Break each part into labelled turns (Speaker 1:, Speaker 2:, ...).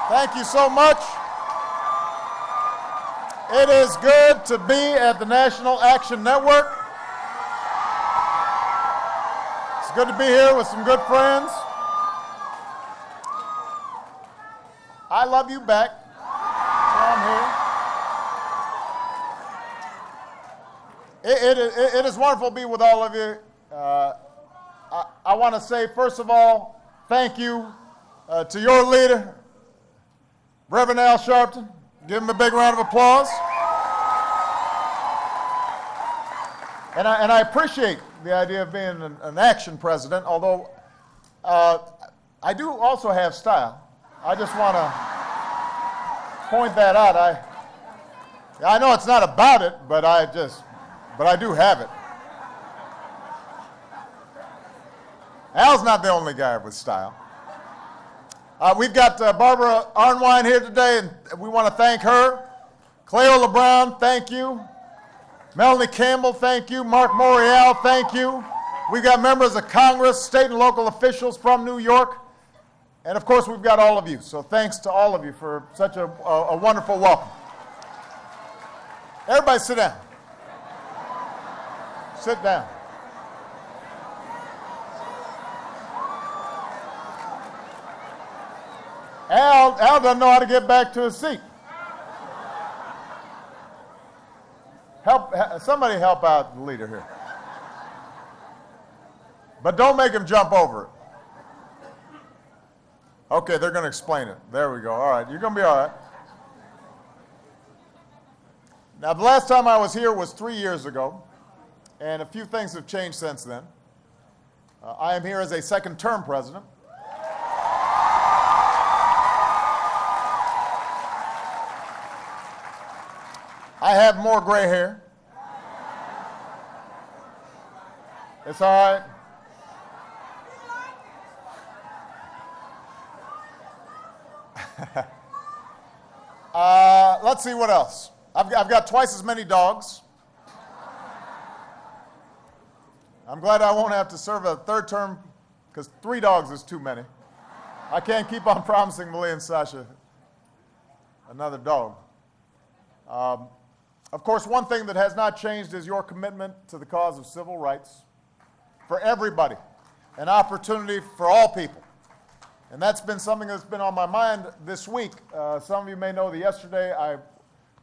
Speaker 1: Thank you so much. It is good to be at the National Action Network. It's good to be here with some good friends. I love you back. So I'm here. It is wonderful to be with all of you. I want to say, first of all, thank you to your leader, Reverend Al Sharpton. Give him a big round of applause. And I appreciate the idea of being an action president, although I do also have style. I just want to point that out. I know it's not about it, but I do have it. Al's not the only guy with style. We've got Barbara Arnwine here today, and we want to thank her. Cleo LeBron, thank you. Melanie Campbell, thank you. Mark Morial, thank you. We've got members of Congress, state and local officials from New York, and of course we've got all of you. So thanks to all of you for such a wonderful welcome. Everybody sit down. Sit down. Al doesn't know how to get back to his seat. Somebody help out the leader here. But don't make him jump over it. Okay, they're going to explain it. There we go. All right, you're going to be all right. Now, the last time I was here was 3 years ago, and a few things have changed since then. I am here as a second-term president. I have more gray hair. It's all right. Let's see what else. I've got twice as many dogs. I'm glad I won't have to serve a third term because 3 dogs is too many. I can't keep on promising Malia and Sasha another dog. Of course, one thing that has not changed is your commitment to the cause of civil rights for everybody, an opportunity for all people. And that's been something that's been on my mind this week. Some of you may know that yesterday I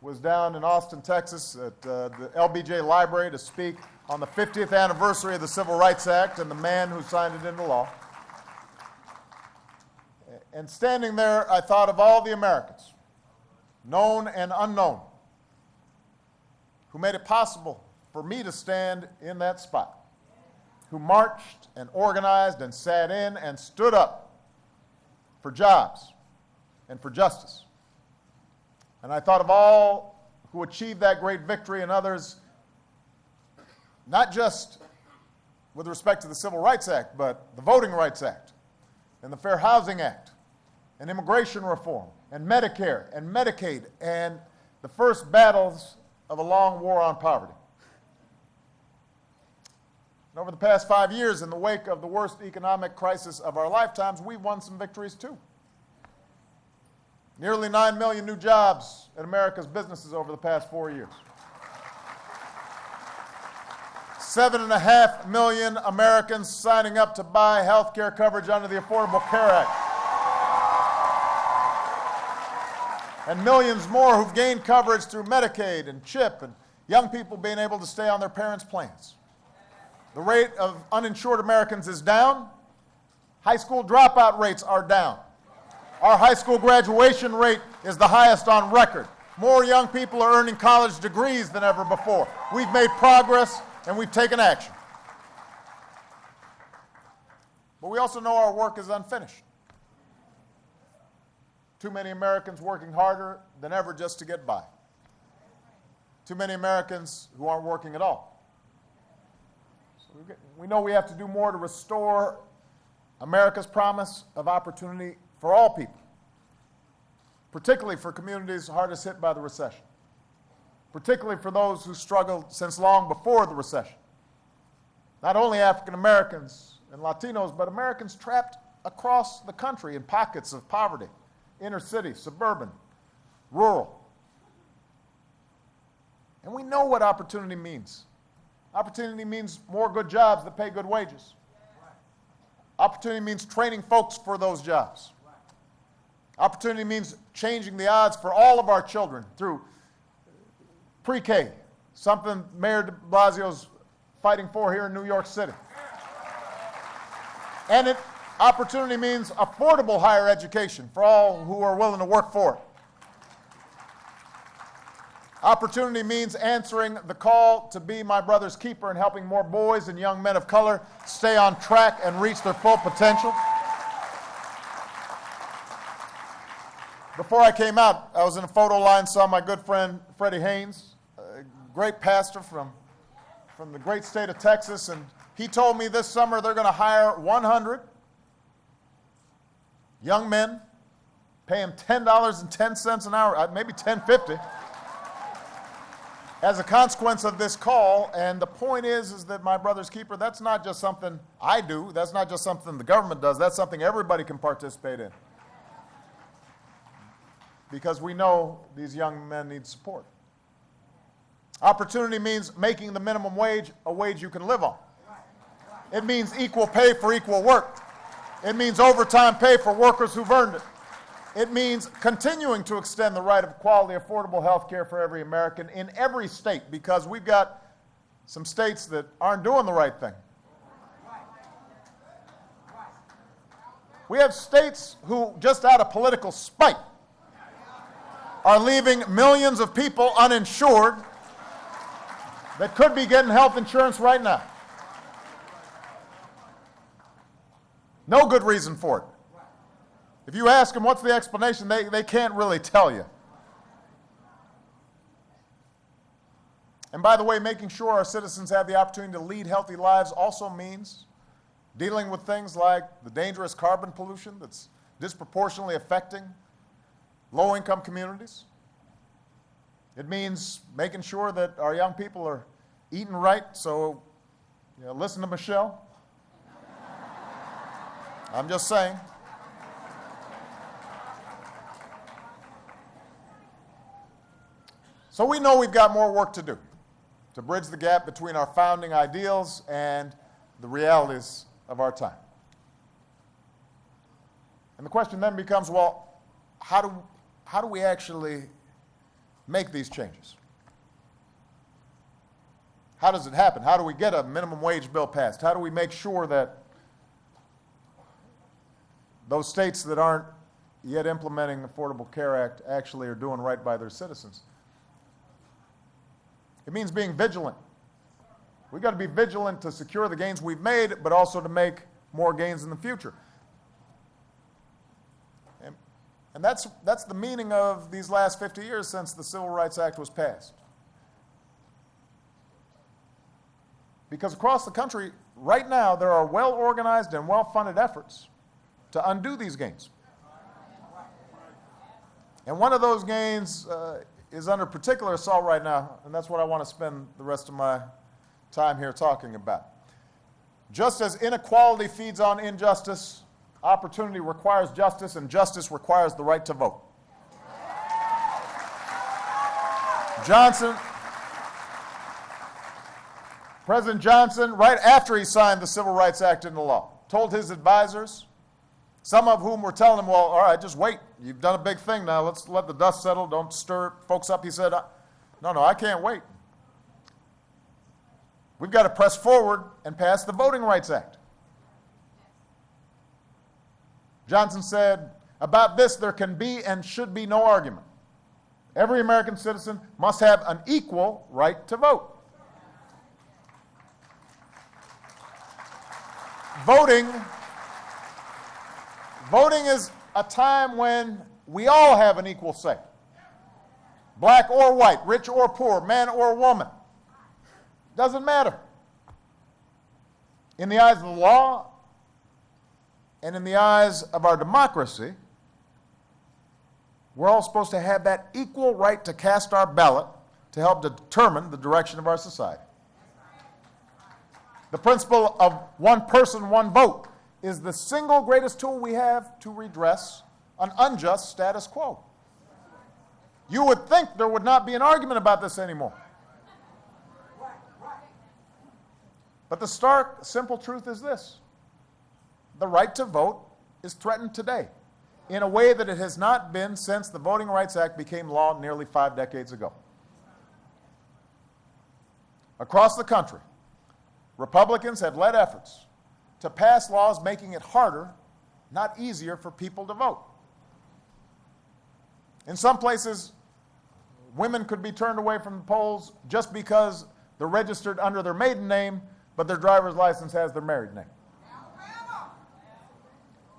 Speaker 1: was down in Austin, Texas at the LBJ Library to speak on the 50th anniversary of the Civil Rights Act and the man who signed it into law. And standing there, I thought of all the Americans, known and unknown, who made it possible for me to stand in that spot, who marched and organized and sat in and stood up for jobs and for justice. And I thought of all who achieved that great victory and others, not just with respect to the Civil Rights Act, but the Voting Rights Act and the Fair Housing Act and immigration reform and Medicare and Medicaid and the first battles of a long war on poverty. And over the past 5 years, in the wake of the worst economic crisis of our lifetimes, we've won some victories too. Nearly 9 million new jobs in America's businesses over the past 4 years. 7.5 million Americans signing up to buy health care coverage under the Affordable Care Act. And millions more who've gained coverage through Medicaid and CHIP, and young people being able to stay on their parents' plans. The rate of uninsured Americans is down. High school dropout rates are down. Our high school graduation rate is the highest on record. More young people are earning college degrees than ever before. We've made progress and we've taken action. But we also know our work is unfinished. Too many Americans working harder than ever just to get by. Too many Americans who aren't working at all. So we know we have to do more to restore America's promise of opportunity for all people, particularly for communities hardest hit by the recession, particularly for those who struggled since long before the recession. Not only African Americans and Latinos, but Americans trapped across the country in pockets of poverty inner city, suburban, rural. And we know what opportunity means. Opportunity means more good jobs that pay good wages. Opportunity means training folks for those jobs. Opportunity means changing the odds for all of our children through pre-K, something Mayor de Blasio's fighting for here in New York City. And opportunity means affordable higher education for all who are willing to work for it. Opportunity means answering the call to be my brother's keeper and helping more boys and young men of color stay on track and reach their full potential. Before I came out, I was in a photo line, saw my good friend Freddie Haynes, a great pastor from the great state of Texas, and he told me this summer they're going to hire 100 young men, pay them $10.10 an hour, maybe $10.50. As a consequence of this call. And the point is that my brother's keeper, that's not just something I do, that's not just something the government does, that's something everybody can participate in. Because we know these young men need support. Opportunity means making the minimum wage a wage you can live on. It means equal pay for equal work. It means overtime pay for workers who've earned it. It means continuing to extend the right of quality, affordable health care for every American in every state, because we've got some states that aren't doing the right thing. We have states who, just out of political spite, are leaving millions of people uninsured that could be getting health insurance right now. No good reason for it. If you ask them what's the explanation, they can't really tell you. And by the way, making sure our citizens have the opportunity to lead healthy lives also means dealing with things like the dangerous carbon pollution that's disproportionately affecting low-income communities. It means making sure that our young people are eating right, so listen to Michelle. I'm just saying. So we know we've got more work to do to bridge the gap between our founding ideals and the realities of our time. And the question then becomes, well, how do we actually make these changes? How does it happen? How do we get a minimum wage bill passed? How do we make sure that those states that aren't yet implementing the Affordable Care Act actually are doing right by their citizens? It means being vigilant. We've got to be vigilant to secure the gains we've made, but also to make more gains in the future. And that's the meaning of these last 50 years since the Civil Rights Act was passed. Because across the country, right now, there are well-organized and well-funded efforts to undo these gains. And one of those gains is under particular assault right now, and that's what I want to spend the rest of my time here talking about. Just as inequality feeds on injustice, opportunity requires justice, and justice requires the right to vote. President Johnson, right after he signed the Civil Rights Act into law, told his advisors, some of whom were telling him, well, all right, just wait. You've done a big thing now. Let's let the dust settle. Don't stir folks up. He said, no, I can't wait. We've got to press forward and pass the Voting Rights Act. Johnson said, about this, there can be and should be no argument. Every American citizen must have an equal right to vote. Voting is a time when we all have an equal say. Black or white, rich or poor, man or woman. Doesn't matter. In the eyes of the law and in the eyes of our democracy, we're all supposed to have that equal right to cast our ballot to help determine the direction of our society. The principle of one person, one vote is the single greatest tool we have to redress an unjust status quo. You would think there would not be an argument about this anymore. But the stark, simple truth is this: the right to vote is threatened today in a way that it has not been since the Voting Rights Act became law nearly 5 decades ago. Across the country, Republicans have led efforts to pass laws making it harder, not easier, for people to vote. In some places, women could be turned away from the polls just because they're registered under their maiden name, but their driver's license has their married name.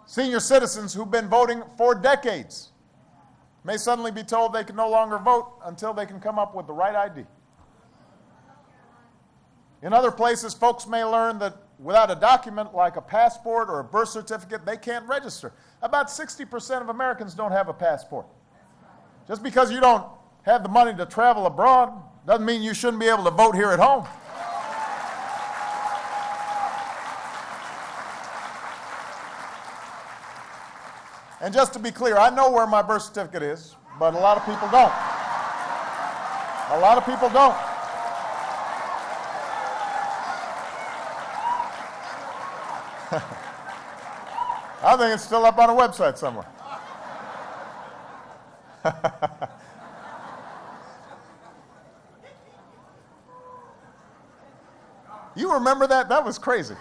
Speaker 1: Senior citizens who've been voting for decades may suddenly be told they can no longer vote until they can come up with the right ID. In other places, folks may learn that without a document like a passport or a birth certificate, they can't register. About 60% of Americans don't have a passport. Just because you don't have the money to travel abroad doesn't mean you shouldn't be able to vote here at home. And just to be clear, I know where my birth certificate is, but a lot of people don't. A lot of people don't. I think it's still up on a website somewhere. You remember that? That was crazy.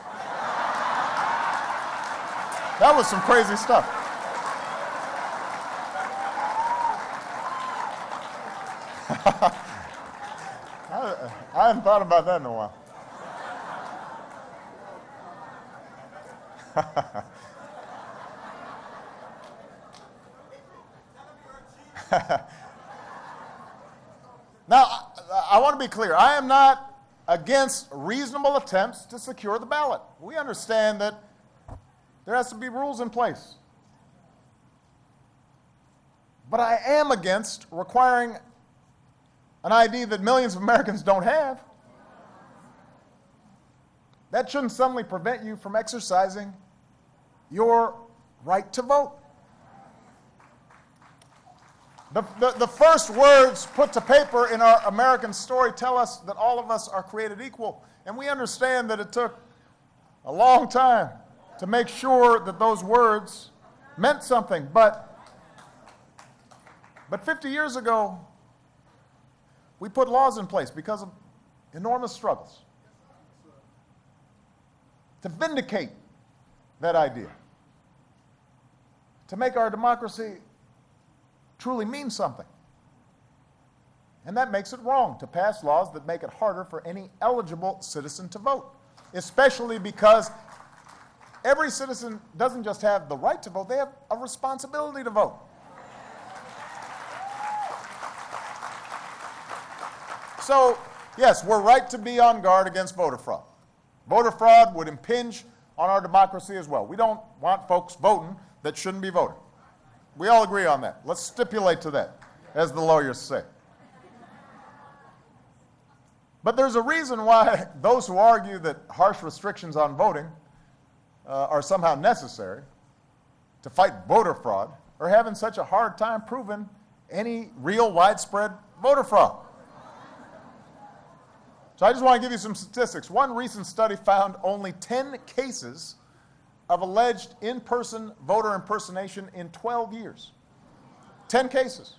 Speaker 1: That was some crazy stuff. I hadn't thought about that in a while. Now, I want to be clear. I am not against reasonable attempts to secure the ballot. We understand that there has to be rules in place. But I am against requiring an ID that millions of Americans don't have. That shouldn't suddenly prevent you from exercising your right to vote. The first words put to paper in our American story tell us that all of us are created equal. And we understand that it took a long time to make sure that those words meant something. But 50 years ago, we put laws in place because of enormous struggles to vindicate that idea, to make our democracy truly mean something. And that makes it wrong to pass laws that make it harder for any eligible citizen to vote, especially because every citizen doesn't just have the right to vote, they have a responsibility to vote. So, yes, we're right to be on guard against voter fraud. Voter fraud would impinge on our democracy as well. We don't want folks voting that shouldn't be voting. We all agree on that. Let's stipulate to that, as the lawyers say. But there's a reason why those who argue that harsh restrictions on voting are somehow necessary to fight voter fraud are having such a hard time proving any real widespread voter fraud. So I just want to give you some statistics. One recent study found only 10 cases of alleged in-person voter impersonation in 12 years. 10 cases.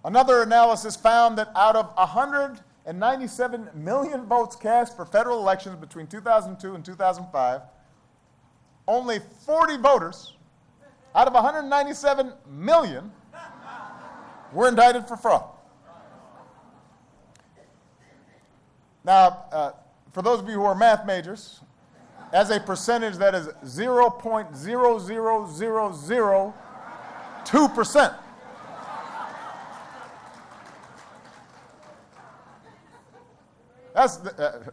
Speaker 1: Another analysis found that out of 197 million votes cast for federal elections between 2002 and 2005, only 40 voters out of 197 million were indicted for fraud. Now, for those of you who are math majors, as a percentage, that is 0.00002%.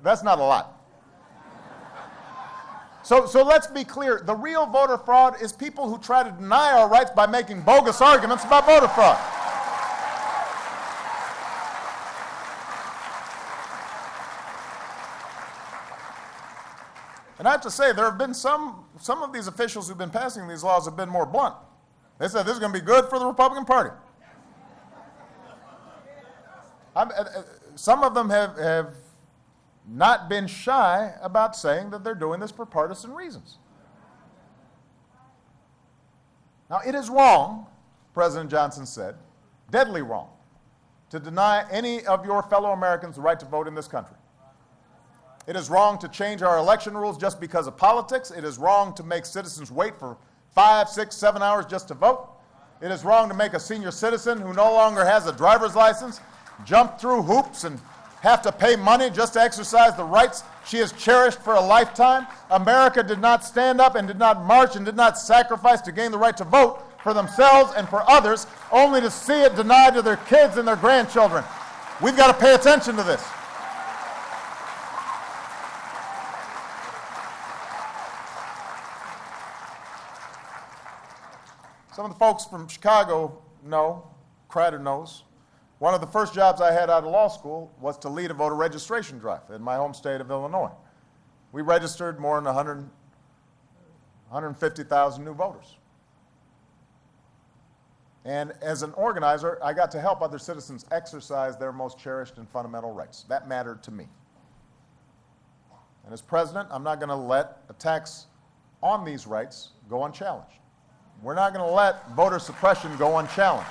Speaker 1: That's not a lot. So let's be clear. The real voter fraud is people who try to deny our rights by making bogus arguments about voter fraud. And I have to say, there have been some of these officials who've been passing these laws have been more blunt. They said this is going to be good for the Republican Party. Some of them have not been shy about saying that they're doing this for partisan reasons. Now, it is wrong, President Johnson said, deadly wrong, to deny any of your fellow Americans the right to vote in this country. It is wrong to change our election rules just because of politics. It is wrong to make citizens wait for 5, 6, 7 hours just to vote. It is wrong to make a senior citizen who no longer has a driver's license jump through hoops and have to pay money just to exercise the rights she has cherished for a lifetime. America did not stand up and did not march and did not sacrifice to gain the right to vote for themselves and for others, only to see it denied to their kids and their grandchildren. We've got to pay attention to this. Some of the folks from Chicago know, Crider knows, one of the first jobs I had out of law school was to lead a voter registration drive in my home state of Illinois. We registered more than 150,000 new voters. And as an organizer, I got to help other citizens exercise their most cherished and fundamental rights. That mattered to me. And as president, I'm not going to let attacks on these rights go unchallenged. We're not going to let voter suppression go unchallenged.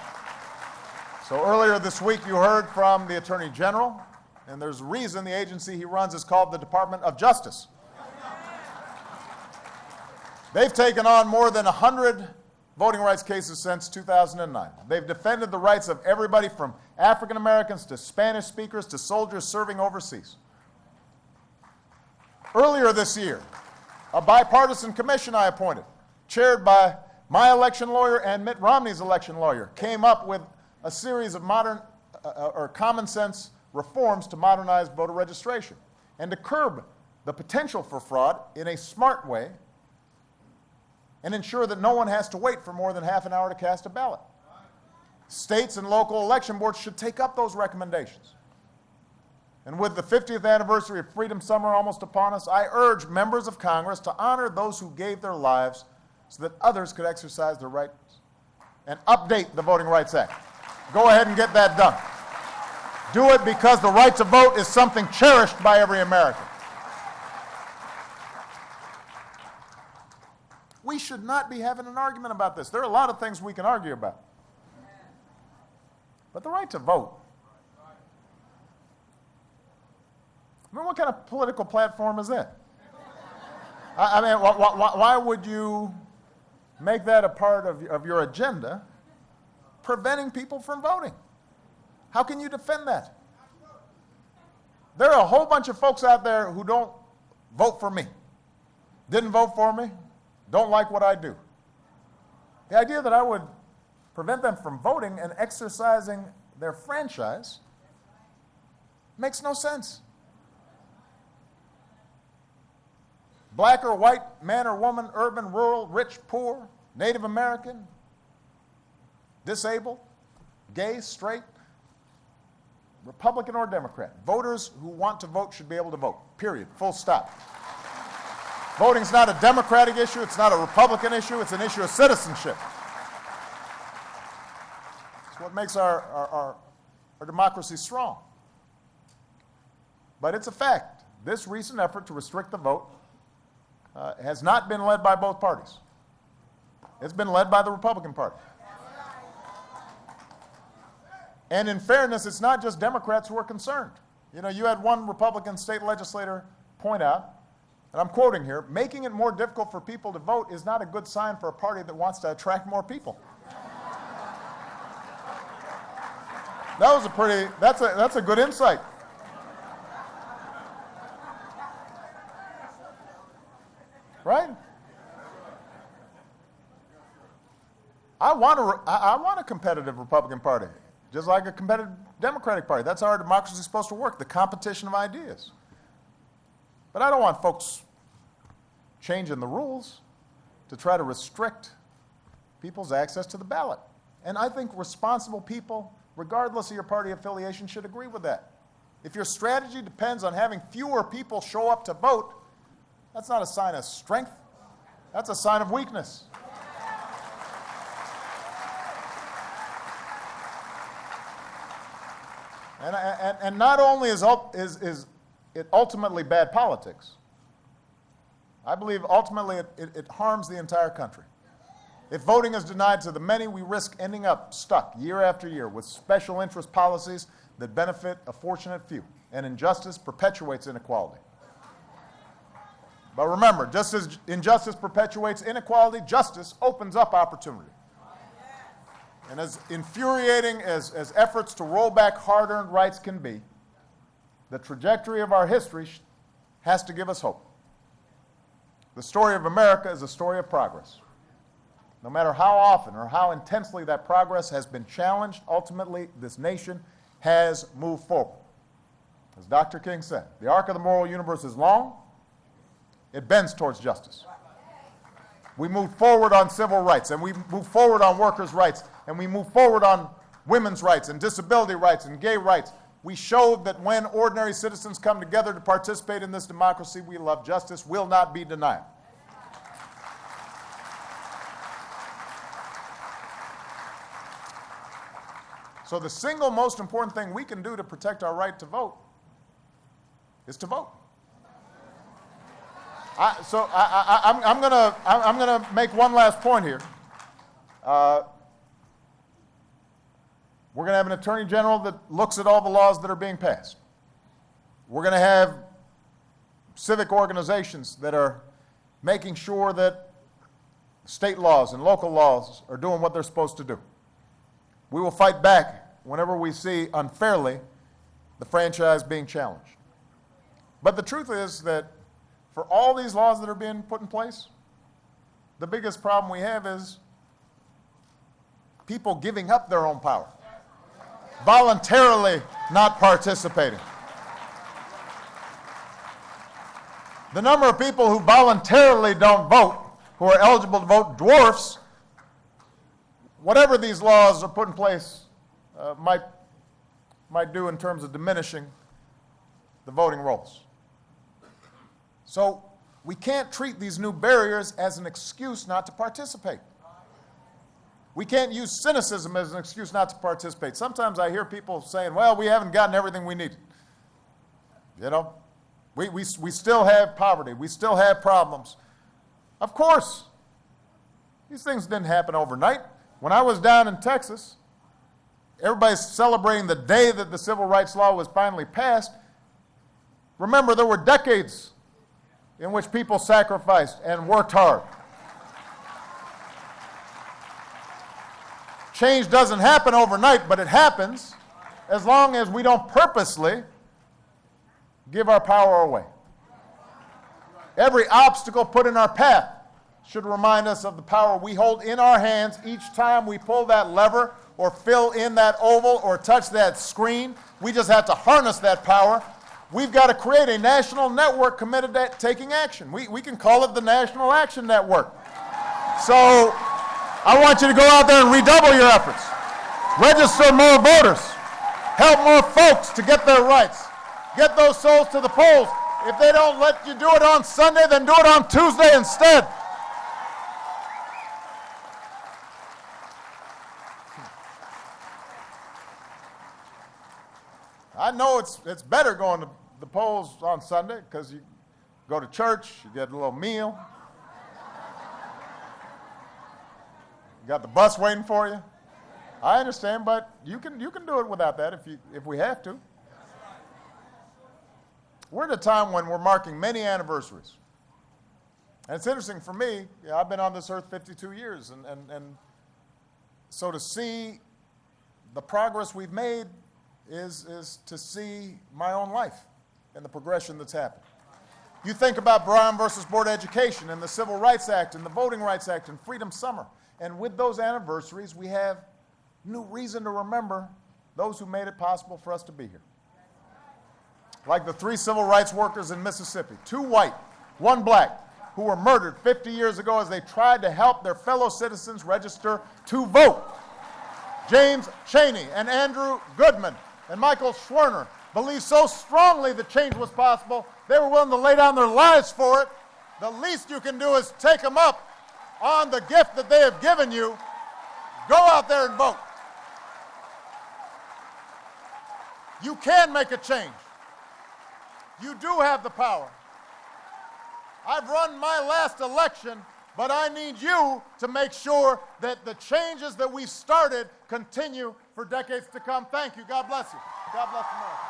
Speaker 1: So earlier this week, you heard from the Attorney General, and there's a reason the agency he runs is called the Department of Justice. They've taken on more than 100 voting rights cases since 2009. They've defended the rights of everybody from African Americans to Spanish speakers to soldiers serving overseas. Earlier this year, a bipartisan commission I appointed, chaired by my election lawyer and Mitt Romney's election lawyer, came up with a series of modern or common sense reforms to modernize voter registration and to curb the potential for fraud in a smart way and ensure that no one has to wait for more than half an hour to cast a ballot. States and local election boards should take up those recommendations. And with the 50th anniversary of Freedom Summer almost upon us, I urge members of Congress to honor those who gave their lives so that others could exercise their rights and update the Voting Rights Act. Go ahead and get that done. Do it because the right to vote is something cherished by every American. We should not be having an argument about this. There are a lot of things we can argue about. But the right to vote. I mean, what kind of political platform is that? I mean, why would you make that a part of your agenda, preventing people from voting? How can you defend that? There are a whole bunch of folks out there who don't vote for me, didn't vote for me, don't like what I do. The idea that I would prevent them from voting and exercising their franchise makes no sense. Black or white, man or woman, urban, rural, rich, poor, Native American, disabled, gay, straight, Republican or Democrat. Voters who want to vote should be able to vote, period, full stop. Voting is not a Democratic issue, it's not a Republican issue, it's an issue of citizenship. It's what makes our democracy strong. But it's a fact. This recent effort to restrict the vote has not been led by both parties. It's been led by the Republican Party. And in fairness, it's not just Democrats who are concerned. You know, you had one Republican state legislator point out, and I'm quoting here, making it more difficult for people to vote is not a good sign for a party that wants to attract more people. That was that's a good insight. Right? I want a competitive Republican Party, just like a competitive Democratic Party. That's how our democracy is supposed to work, the competition of ideas. But I don't want folks changing the rules to try to restrict people's access to the ballot. And I think responsible people, regardless of your party affiliation, should agree with that. If your strategy depends on having fewer people show up to vote, that's not a sign of strength. That's a sign of weakness. And not only is it ultimately bad politics, I believe ultimately it harms the entire country. If voting is denied to the many, we risk ending up stuck year after year with special interest policies that benefit a fortunate few, and injustice perpetuates inequality. But remember, just as injustice perpetuates inequality, justice opens up opportunity. And as infuriating as efforts to roll back hard-earned rights can be, the trajectory of our history has to give us hope. The story of America is a story of progress. No matter how often or how intensely that progress has been challenged, ultimately this nation has moved forward. As Dr. King said, the arc of the moral universe is long, it bends towards justice. We move forward on civil rights, and we move forward on workers' rights, and we move forward on women's rights and disability rights and gay rights. We showed that when ordinary citizens come together to participate in this democracy we love, justice will not be denied. So the single most important thing we can do to protect our right to vote is to vote. I'm going to make one last point here. We're going to have an attorney general that looks at all the laws that are being passed. We're going to have civic organizations that are making sure that state laws and local laws are doing what they're supposed to do. We will fight back whenever we see unfairly the franchise being challenged. But the truth is that for all these laws that are being put in place, the biggest problem we have is people giving up their own power, voluntarily not participating. The number of people who voluntarily don't vote, who are eligible to vote, dwarfs whatever these laws are put in place might do in terms of diminishing the voting rolls. So we can't treat these new barriers as an excuse not to participate. We can't use cynicism as an excuse not to participate. Sometimes I hear people saying, well, we haven't gotten everything we need. You know, we still have poverty. We still have problems. Of course, these things didn't happen overnight. When I was down in Texas, everybody's celebrating the day that the civil rights law was finally passed. Remember, there were decades in which people sacrificed and worked hard. Change doesn't happen overnight, but it happens as long as we don't purposely give our power away. Every obstacle put in our path should remind us of the power we hold in our hands each time we pull that lever or fill in that oval or touch that screen. We just have to harness that power. We've got to create a national network committed to taking action. We can call it the National Action Network. So I want you to go out there and redouble your efforts. Register more voters. Help more folks to get their rights. Get those souls to the polls. If they don't let you do it on Sunday, then do it on Tuesday instead. I know it's better going to the polls on Sunday because you go to church, you get a little meal, you got the bus waiting for you. I understand, but you can do it without that if we have to. We're at a time when we're marking many anniversaries. And it's interesting for me, I've been on this earth 52 years, and so to see the progress we've made is to see my own life and the progression that's happened. You think about Brown versus Board of Education and the Civil Rights Act and the Voting Rights Act and Freedom Summer. And with those anniversaries, we have new reason to remember those who made it possible for us to be here. Like the 3 civil rights workers in Mississippi, 2 white, 1 black, who were murdered 50 years ago as they tried to help their fellow citizens register to vote. James Chaney and Andrew Goodman and Michael Schwerner believed so strongly that change was possible, they were willing to lay down their lives for it. The least you can do is take them up on the gift that they have given you. Go out there and vote. You can make a change. You do have the power. I've run my last election, but I need you to make sure that the changes that we started continue for decades to come. Thank you. God bless you. God bless America.